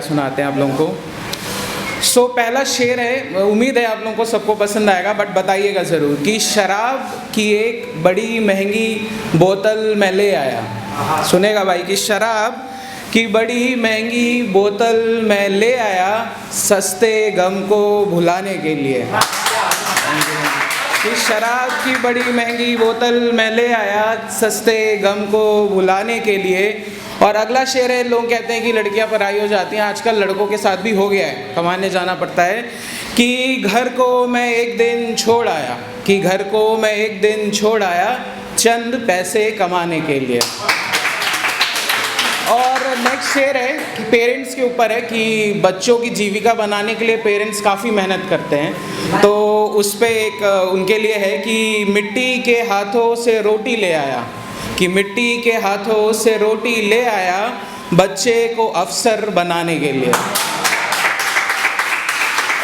सुनाते हैं आप लोगों को। पहला शेर है, उम्मीद है आप लोगों को सबको पसंद आएगा, बट बताइएगा ज़रूर कि शराब की एक बड़ी महंगी बोतल मैं ले आया। सुनेगा भाई कि शराब की बड़ी महंगी बोतल मैं ले आया, सस्ते गम को भुलाने के लिए। कि शराब की बड़ी महंगी बोतल मैं ले आया, सस्ते गम को भुलाने के लिए। और अगला शेर है, लोग कहते हैं कि लड़कियां पराई हो जाती हैं, आजकल लड़कों के साथ भी हो गया है, कमाने जाना पड़ता है। कि घर को मैं एक दिन छोड़ आया, कि घर को मैं एक दिन छोड़ आया, चंद पैसे कमाने के लिए। और नेक्स्ट शेर है कि पेरेंट्स के ऊपर है कि बच्चों की जीविका बनाने के लिए पेरेंट्स काफ़ी मेहनत करते हैं, तो उस पर एक उनके लिए है कि मिट्टी के हाथों से रोटी ले आया, कि मिट्टी के हाथों से रोटी ले आया, बच्चे को अफसर बनाने के लिए।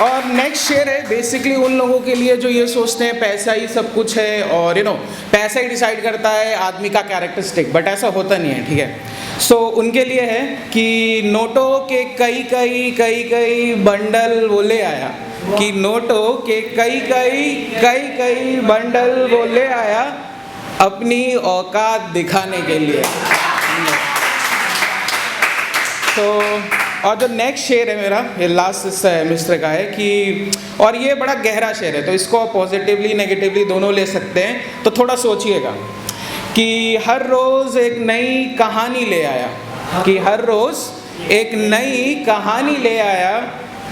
और नेक्स्ट शेर है बेसिकली उन लोगों के लिए जो ये सोचते हैं पैसा ही सब कुछ है और पैसा ही डिसाइड करता है आदमी का कैरेक्टरिस्टिक, बट ऐसा होता नहीं है, ठीक है। उनके लिए है कि नोटों के कई कई बंडल वो ले आया, कि नोटों के कई बंडल वो ले आया, अपनी औकात दिखाने के लिए। और जो नेक्स्ट शेर है मेरा, ये लास्ट मिस्टर का है कि, और ये बड़ा गहरा शेर है, तो इसको पॉजिटिवली नेगेटिवली दोनों ले सकते हैं, तो थोड़ा सोचिएगा। कि हर रोज़ एक नई कहानी ले आया, कि हर रोज़ एक नई कहानी ले आया,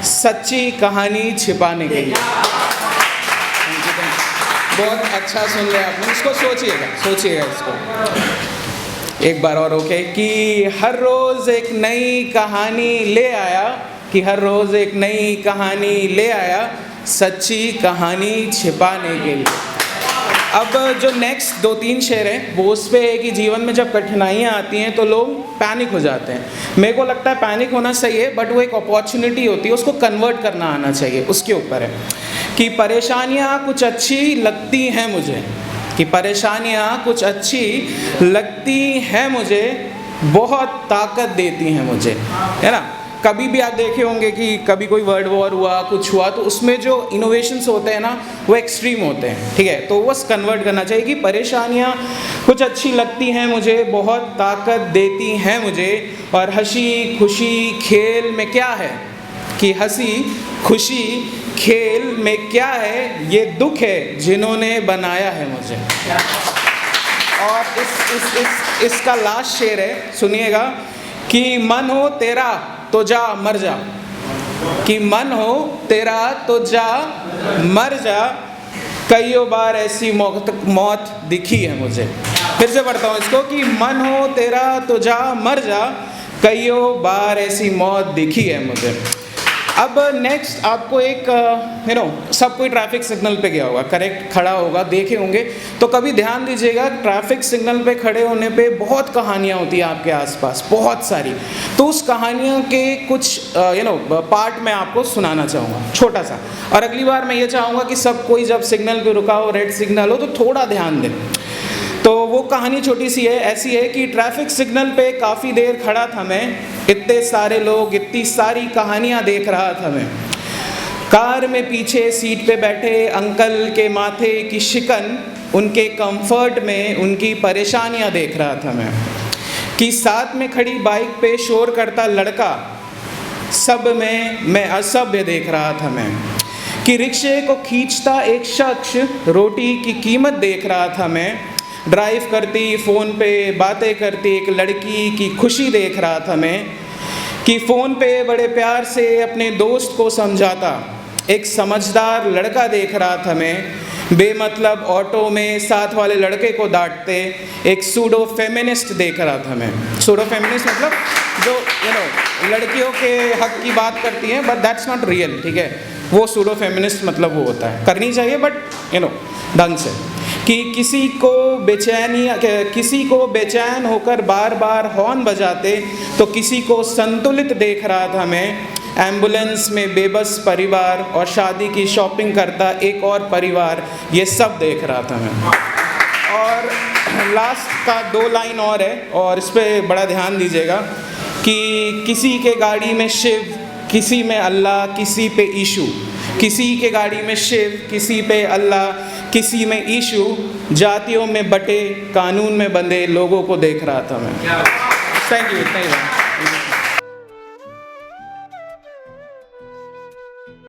सच्ची कहानी छिपाने के लिए। बहुत अच्छा सुन रहे हैं आपने, इसको सोचिएगा इसको एक बार और, ओके। कि हर रोज़ एक नई कहानी ले आया, कि हर रोज़ एक नई कहानी ले आया, सच्ची कहानी छिपाने के लिए। अब जो नेक्स्ट 2-3 शेर हैं वो उस पे है कि जीवन में जब कठिनाइयाँ आती हैं तो लोग पैनिक हो जाते हैं। मेरे को लगता है पैनिक होना सही है, बट वो एक अपॉर्चुनिटी होती है, उसको कन्वर्ट करना आना चाहिए, उसके ऊपर है। कि परेशानियाँ कुछ अच्छी लगती हैं मुझे, कि परेशानियाँ कुछ अच्छी लगती हैं मुझे, बहुत ताकत देती हैं मुझे, है ना। कभी भी आप देखे होंगे कि कभी कोई वर्ल्ड वॉर हुआ, कुछ हुआ, तो उसमें जो इनोवेशंस होते हैं ना वो एक्सट्रीम होते हैं, ठीक है। तो बस कन्वर्ट करना चाहिए कि परेशानियाँ कुछ अच्छी लगती हैं मुझे, बहुत ताकत देती हैं मुझे, और हंसी खुशी खेल में क्या है, कि हंसी खुशी खेल में क्या है, ये दुख है जिन्होंने बनाया है मुझे। और इसका लास्ट शेर है, सुनिएगा। कि मन हो तेरा तो जा मर जा, कि मन हो तेरा तो जा मर जा, कईयों बार ऐसी मौत दिखी है मुझे। फिर से पढ़ता हूँ इसको, कि मन हो तेरा तो जा मर जा, कईयों बार ऐसी मौत दिखी है मुझे। अब नेक्स्ट आपको एक सब कोई ट्रैफिक सिग्नल पे गया होगा, करेक्ट, खड़ा होगा, देखे होंगे, तो कभी ध्यान दीजिएगा ट्रैफिक सिग्नल पे खड़े होने पे बहुत कहानियाँ होती हैं आपके आसपास, बहुत सारी। तो उस कहानियों के कुछ पार्ट मैं आपको सुनाना चाहूँगा, छोटा सा। और अगली बार मैं ये चाहूँगा कि सब कोई जब सिग्नल पे रुका हो, रेड सिग्नल हो, तो थोड़ा ध्यान दें। तो वो कहानी छोटी सी है, ऐसी है कि ट्रैफिक सिग्नल पे काफ़ी देर खड़ा था मैं, इतने सारे लोग, इतनी सारी कहानियाँ देख रहा था मैं। कार में पीछे सीट पे बैठे अंकल के माथे की शिकन, उनके कंफर्ट में उनकी परेशानियाँ देख रहा था मैं। कि साथ में खड़ी बाइक पे शोर करता लड़का, सब में मैं असभ्य देख रहा था मैं। कि रिक्शे को खींचता एक शख्स, रोटी की कीमत देख रहा था मैं। ड्राइव करती फ़ोन पे बातें करती एक लड़की की खुशी देख रहा था मैं। कि फ़ोन पे बड़े प्यार से अपने दोस्त को समझाता एक समझदार लड़का देख रहा था मैं। बेमतलब ऑटो में साथ वाले लड़के को डांटते एक सूडो फेमिनिस्ट देख रहा था मैं। सूडो फेमिनिस्ट मतलब जो लड़कियों के हक की बात करती हैं, बट दैट्स नॉट रियल, ठीक है। वो सूडो फेमिनिस्ट मतलब वो होता है, करनी चाहिए बट ढंग से। कि किसी को बेचैन होकर बार बार हॉर्न बजाते तो किसी को संतुलित देख रहा था मैं। एम्बुलेंस में बेबस परिवार और शादी की शॉपिंग करता एक और परिवार, ये सब देख रहा था मैं। और लास्ट का 2 लाइन और है और इस पर बड़ा ध्यान दीजिएगा कि किसी के गाड़ी में शिव, किसी में अल्लाह, किसी पे ईशु, किसी के गाड़ी में शिव, किसी पे अल्लाह, किसी में ईशु, जातियों में बटे, कानून में बंधे लोगों को देख रहा था मैं। Thank you.